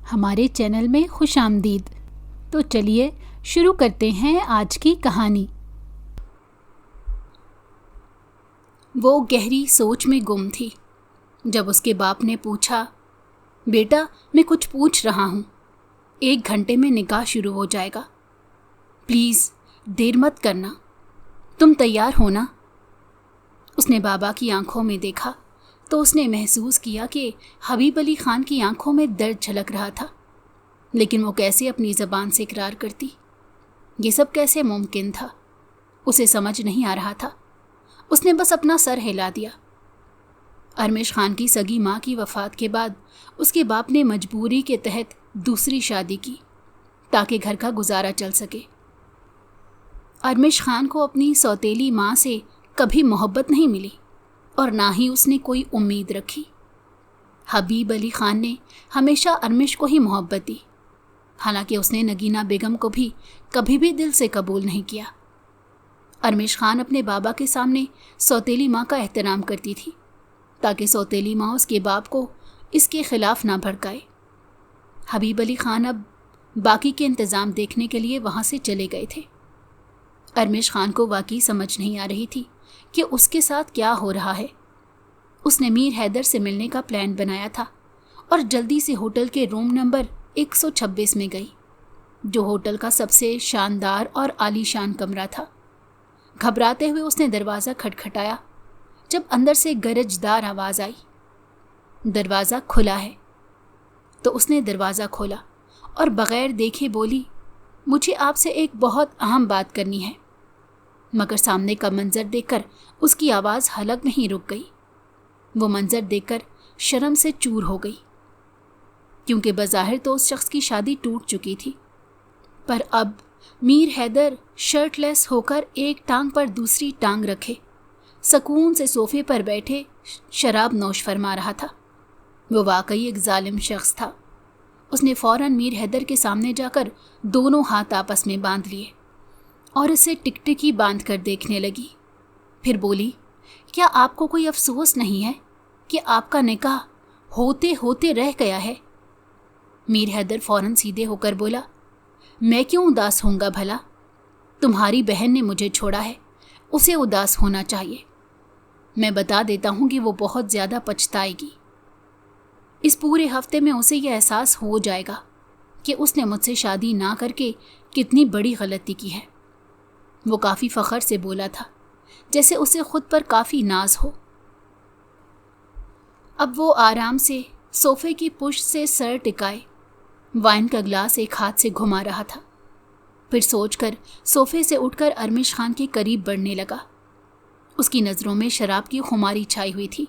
ہمارے چینل میں خوش آمدید۔ تو چلیے شروع کرتے ہیں آج کی کہانی۔ وہ گہری سوچ میں گم تھی جب اس کے باپ نے پوچھا، بیٹا میں کچھ پوچھ رہا ہوں، 1 گھنٹے میں نکاح شروع ہو جائے گا، پلیز دیر مت کرنا، تم تیار ہو نا؟ اس نے بابا کی آنکھوں میں دیکھا تو اس نے محسوس کیا کہ حبیب علی خان کی آنکھوں میں درد جھلک رہا تھا، لیکن وہ کیسے اپنی زبان سے اقرار کرتی؟ یہ سب کیسے ممکن تھا؟ اسے سمجھ نہیں آ رہا تھا۔ اس نے بس اپنا سر ہلا دیا۔ ارمش خان کی سگی ماں کی وفات کے بعد اس کے باپ نے مجبوری کے تحت دوسری شادی کی تاکہ گھر کا گزارا چل سکے۔ ارمش خان کو اپنی سوتیلی ماں سے کبھی محبت نہیں ملی اور نہ ہی اس نے کوئی امید رکھی۔ حبیب علی خان نے ہمیشہ ارمش کو ہی محبت دی، حالانکہ اس نے نگینہ بیگم کو بھی کبھی بھی دل سے قبول نہیں کیا۔ ارمش خان اپنے بابا کے سامنے سوتیلی ماں کا احترام کرتی تھی تاکہ سوتیلی ماں اس کے باپ کو اس کے خلاف نہ بھڑکائے۔ حبیب علی خان اب باقی کے انتظام دیکھنے کے لیے وہاں سے چلے گئے تھے۔ ارمش خان کو واقعی سمجھ نہیں آ رہی تھی کہ اس کے ساتھ کیا ہو رہا ہے۔ اس نے میر حیدر سے ملنے کا پلان بنایا تھا اور جلدی سے ہوٹل کے روم نمبر 126 میں گئی، جو ہوٹل کا سب سے شاندار اور عالی شان کمرہ تھا۔ گھبراتے ہوئے اس نے دروازہ کھٹکھٹایا جب اندر سے گرجدار آواز آئی، دروازہ کھلا ہے۔ تو اس نے دروازہ کھولا اور بغیر دیکھے بولی، مجھے آپ سے ایک بہت اہم بات کرنی ہے۔ مگر سامنے کا منظر دیکھ کر اس کی آواز حلق نہیں رک گئی۔ وہ منظر دیکھ کر شرم سے چور ہو گئی، کیونکہ بظاہر تو اس شخص کی شادی ٹوٹ چکی تھی، پر اب میر حیدر شرٹ لیس ہو کر ایک ٹانگ پر دوسری ٹانگ رکھے سکون سے صوفے پر بیٹھے شراب نوش فرما رہا تھا۔ وہ واقعی ایک ظالم شخص تھا۔ اس نے فوراً میر حیدر کے سامنے جا کر دونوں ہاتھ آپس میں باندھ لیے اور اسے ٹکٹکی باندھ کر دیکھنے لگی۔ پھر بولی، کیا آپ کو کوئی افسوس نہیں ہے کہ آپ کا نکاح ہوتے ہوتے رہ گیا ہے؟ میر حیدر فوراً سیدھے ہو کر بولا، میں کیوں اداس ہوں گا بھلا؟ تمہاری بہن نے مجھے چھوڑا ہے، اسے اداس ہونا چاہیے۔ میں بتا دیتا ہوں کہ وہ بہت زیادہ پچھتائے گی۔ اس پورے ہفتے میں اسے یہ احساس ہو جائے گا کہ اس نے مجھ سے شادی نہ کر کے کتنی بڑی غلطی کی ہے۔ وہ کافی فخر سے بولا تھا، جیسے اسے خود پر کافی ناز ہو۔ اب وہ آرام سے صوفے کی پشت سے سر ٹکائے وائن کا گلاس ایک ہاتھ سے گھما رہا تھا، پھر سوچ کر صوفے سے اٹھ کر ارمش خان کے قریب بڑھنے لگا۔ اس کی نظروں میں شراب کی خماری چھائی ہوئی تھی۔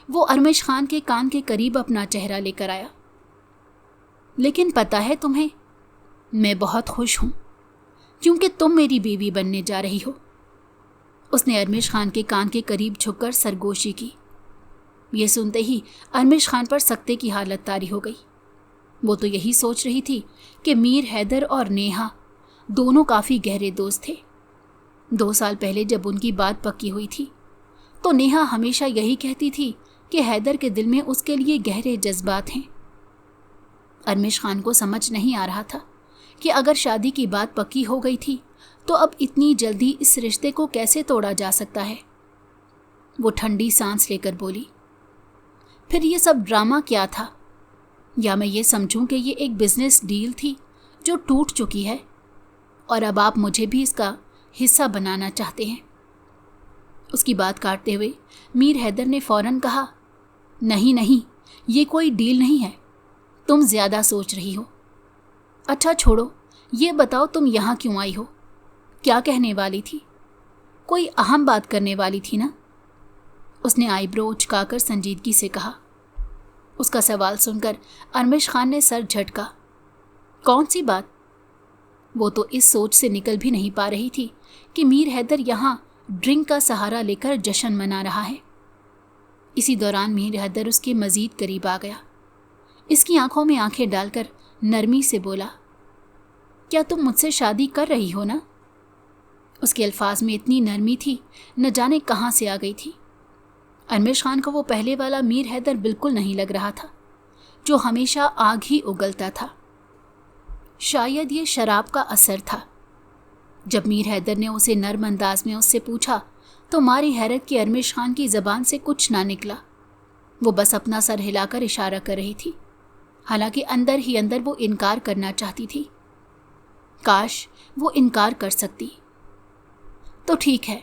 وہ ارمش خان کے کان کے قریب اپنا چہرہ لے کر آیا، لیکن پتہ ہے تمہیں، میں بہت خوش ہوں کیونکہ تم میری بیوی بننے جا رہی ہو۔ اس نے ارمش خان کے کان کے قریب جھک کر سرگوشی کی۔ یہ سنتے ہی ارمش خان پر سکتے کی حالت طاری ہو گئی۔ وہ تو یہی سوچ رہی تھی کہ میر حیدر اور نیہا دونوں کافی گہرے دوست تھے۔ 2 سال پہلے جب ان کی بات پکی ہوئی تھی تو نیہا ہمیشہ یہی کہتی تھی کہ حیدر کے دل میں اس کے لیے گہرے جذبات ہیں۔ ارمش خان کو سمجھ نہیں آ رہا تھا کہ اگر شادی کی بات پکی ہو گئی تھی تو اب اتنی جلدی اس رشتے کو کیسے توڑا جا سکتا ہے۔ وہ ٹھنڈی سانس لے کر بولی، پھر یہ سب ڈرامہ کیا تھا؟ یا میں یہ سمجھوں کہ یہ ایک بزنس ڈیل تھی جو ٹوٹ چکی ہے اور اب آپ مجھے بھی اس کا حصہ بنانا چاہتے ہیں؟ اس کی بات کاٹتے ہوئے میر حیدر نے فوراً کہا، نہیں، یہ کوئی ڈیل نہیں ہے، تم زیادہ سوچ رہی ہو۔ اچھا چھوڑو، یہ بتاؤ تم یہاں کیوں آئی ہو؟ کیا کہنے والی تھی؟ کوئی اہم بات کرنے والی تھی نا؟ اس نے آئی برو اچکا کر سنجیدگی سے کہا۔ اس کا سوال سن کر ارمش خان نے سر جھٹکا۔ کون سی بات؟ وہ تو اس سوچ سے نکل بھی نہیں پا رہی تھی کہ میر حیدر یہاں ڈرنک کا سہارا لے کر جشن منا رہا ہے۔ اسی دوران میر حیدر اس کے مزید قریب آ گیا۔ اس کی آنکھوں میں آنکھیں ڈال کر نرمی سے بولا، کیا تم مجھ سے شادی کر رہی ہو نا؟ اس کے الفاظ میں اتنی نرمی تھی، نہ جانے کہاں سے آ گئی تھی۔ ارمش خان کو وہ پہلے والا میر حیدر بالکل نہیں لگ رہا تھا۔ جو ہمیشہ آگ ہی اگلتا تھا۔ شاید یہ شراب کا اثر تھا۔ جب میر حیدر نے اسے نرم انداز میں اس سے پوچھا تو ماری حیرت کی ارمش خان کی زبان سے کچھ نہ نکلا۔ وہ بس اپنا سر ہلا کر اشارہ کر رہی تھی، حالانکہ اندر ہی اندر وہ انکار کرنا چاہتی تھی۔ کاش وہ انکار کر سکتی۔ تو ٹھیک ہے،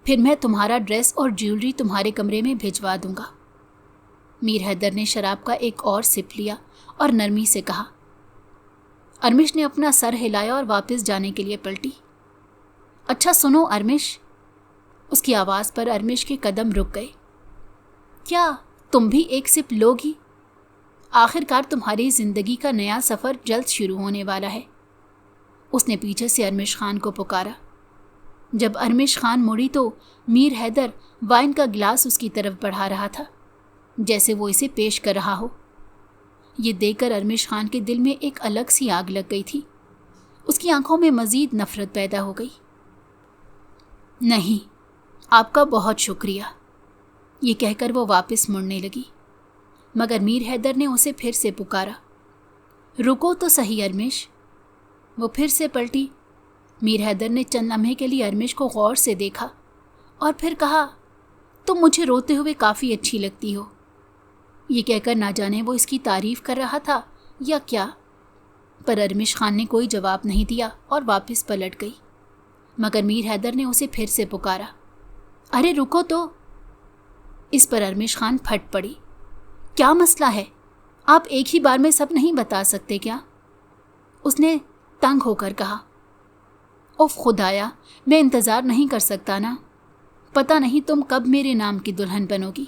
پھر میں تمہارا ڈریس اور جیولری تمہارے کمرے میں بھیجوا دوں گا۔ میر حیدر نے شراب کا ایک اور سپ لیا اور نرمی سے کہا۔ ارمش نے اپنا سر ہلایا اور واپس جانے کے لیے پلٹی۔ اچھا سنو ارمش، اس کی آواز پر ارمش کے قدم رک گئے۔ کیا تم بھی ایک سپ لوگی؟ آخر کار تمہاری زندگی کا نیا سفر جلد شروع ہونے والا ہے۔ اس نے پیچھے سے ارمش خان کو پکارا۔ جب ارمش خان مڑی تو میر حیدر وائن کا گلاس اس کی طرف بڑھا رہا تھا، جیسے وہ اسے پیش کر رہا ہو۔ یہ دیکھ کر ارمش خان کے دل میں ایک الگ سی آگ لگ گئی تھی۔ اس کی آنکھوں میں مزید نفرت پیدا ہو گئی۔ نہیں، آپ کا بہت شکریہ، یہ کہہ کر وہ واپس مڑنے لگی، مگر میر حیدر نے اسے پھر سے پکارا۔ رکو تو صحیح ارمش۔ وہ پھر سے پلٹی۔ میر حیدر نے چند لمحے کے لیے ارمش کو غور سے دیکھا اور پھر کہا، تم مجھے روتے ہوئے کافی اچھی لگتی ہو۔ یہ کہہ کر نہ جانے وہ اس کی تعریف کر رہا تھا یا کیا، پر ارمش خان نے کوئی جواب نہیں دیا اور واپس پلٹ گئی، مگر میر حیدر نے اسے پھر سے پکارا۔ ارے رکو تو۔ اس پر ارمش خان پھٹ پڑی۔ کیا مسئلہ ہے؟ آپ ایک ہی بار میں سب نہیں بتا سکتے کیا؟ اس نے تنگ ہو کر کہا۔ اوف خدایا، میں انتظار نہیں کر سکتا نا، پتہ نہیں تم کب میرے نام کی دلہن بنو گی۔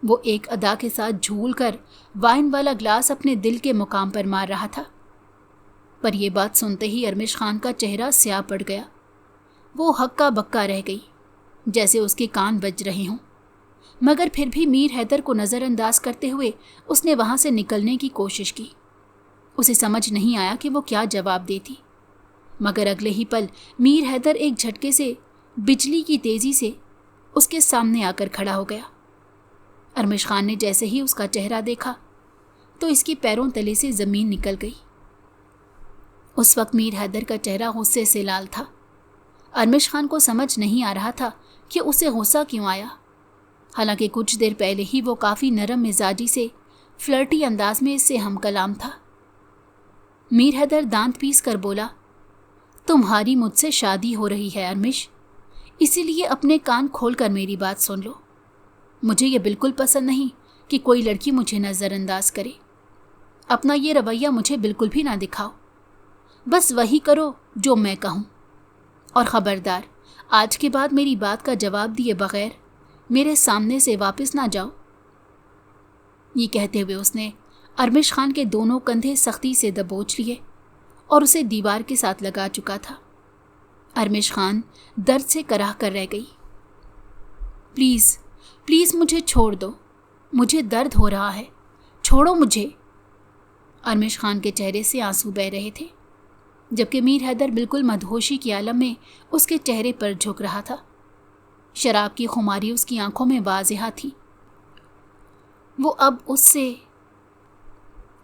وہ ایک ادا کے ساتھ جھول کر وائن والا گلاس اپنے دل کے مقام پر مار رہا تھا، پر یہ بات سنتے ہی ارمش خان کا چہرہ سیاہ پڑ گیا۔ وہ ہکا بکا رہ گئی، جیسے اس کے کان بج رہے ہوں، مگر پھر بھی میر حیدر کو نظر انداز کرتے ہوئے اس نے وہاں سے نکلنے کی کوشش کی۔ اسے سمجھ نہیں آیا کہ وہ کیا جواب دیتی، مگر اگلے ہی پل میر حیدر ایک جھٹکے سے بجلی کی تیزی سے اس کے سامنے آ کر کھڑا ہو گیا۔ ارمش خان نے جیسے ہی اس کا چہرہ دیکھا تو اس کی پیروں تلے سے زمین نکل گئی۔ اس وقت میر حیدر کا چہرہ غصے سے لال تھا۔ ارمش خان کو سمجھ نہیں آ رہا تھا کہ اسے غصہ کیوں آیا، حالانکہ کچھ دیر پہلے ہی وہ کافی نرم مزاجی سے فلرٹی انداز میں اس سے ہم کلام تھا۔ میر حیدر دانت پیس کر بولا، تمہاری مجھ سے شادی ہو رہی ہے ارمش، اسی لیے اپنے کان کھول کر میری بات سن لو۔ مجھے یہ بالکل پسند نہیں کہ کوئی لڑکی مجھے نظر انداز کرے۔ اپنا یہ رویہ مجھے بالکل بھی نہ دکھاؤ، بس وہی کرو جو میں کہوں، اور خبردار آج کے بعد میری بات کا جواب دیے بغیر میرے سامنے سے واپس نہ جاؤ۔ یہ کہتے ہوئے اس نے ارمش خان کے دونوں کندھے سختی سے دبوچ لیے اور اسے دیوار کے ساتھ لگا چکا تھا۔ ارمش خان درد سے کراہ کر رہ گئی۔ پلیز پلیز مجھے چھوڑ دو، مجھے درد ہو رہا ہے، چھوڑو مجھے۔ ارمش خان کے چہرے سے آنسو بہہ رہے تھے، جبکہ میر حیدر بالکل مدہوشی کی عالم میں اس کے چہرے پر جھک رہا تھا۔ شراب کی خماری اس کی آنکھوں میں واضح تھی۔ وہ اب اس سے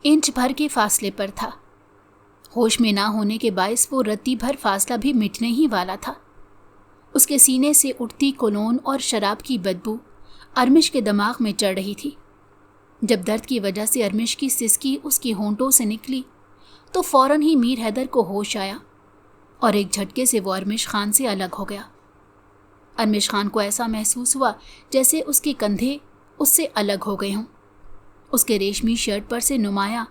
انچ بھر کے فاصلے پر تھا۔ ہوش میں نہ ہونے کے باعث وہ رتی بھر فاصلہ بھی مٹنے ہی والا تھا۔ اس کے سینے سے اٹھتی کولون اور شراب کی بدبو ارمش کے دماغ میں چڑھ رہی تھی۔ جب درد کی وجہ سے ارمش کی سسکی اس کی ہونٹوں سے نکلی تو فوراً ہی میر حیدر کو ہوش آیا اور ایک جھٹکے سے وہ ارمش خان سے الگ ہو گیا۔ ارمش خان کو ایسا محسوس ہوا جیسے اس کے کندھے اس سے الگ ہو گئے ہوں۔ اس کے ریشمی شرٹ پر سے نمایاں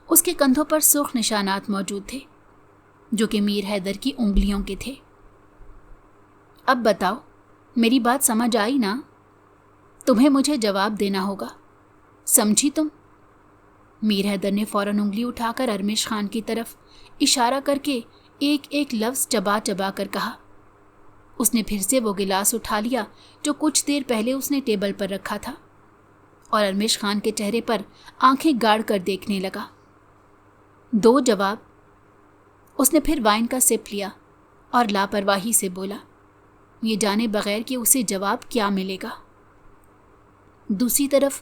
اس کے کندھوں پر سرخ نشانات موجود تھے، جو کہ میر حیدر کی انگلیوں کے تھے۔ اب بتاؤ، میری بات سمجھ آئی نا؟ تمہیں مجھے جواب دینا ہوگا، سمجھی تم؟ میر حیدر نے فوراً انگلی اٹھا کر ارمش خان کی طرف اشارہ کر کے ایک ایک لفظ چبا چبا کر کہا۔ اس نے پھر سے وہ گلاس اٹھا لیا جو کچھ دیر پہلے اس نے ٹیبل پر رکھا تھا، اور ارمش خان کے چہرے پر آنکھیں گاڑ کر دیکھنے لگا۔ دو جواب۔ اس نے پھر وائن کا سپ لیا اور لاپرواہی سے بولا، یہ جانے بغیر کہ اسے جواب کیا ملے گا۔ دوسری طرف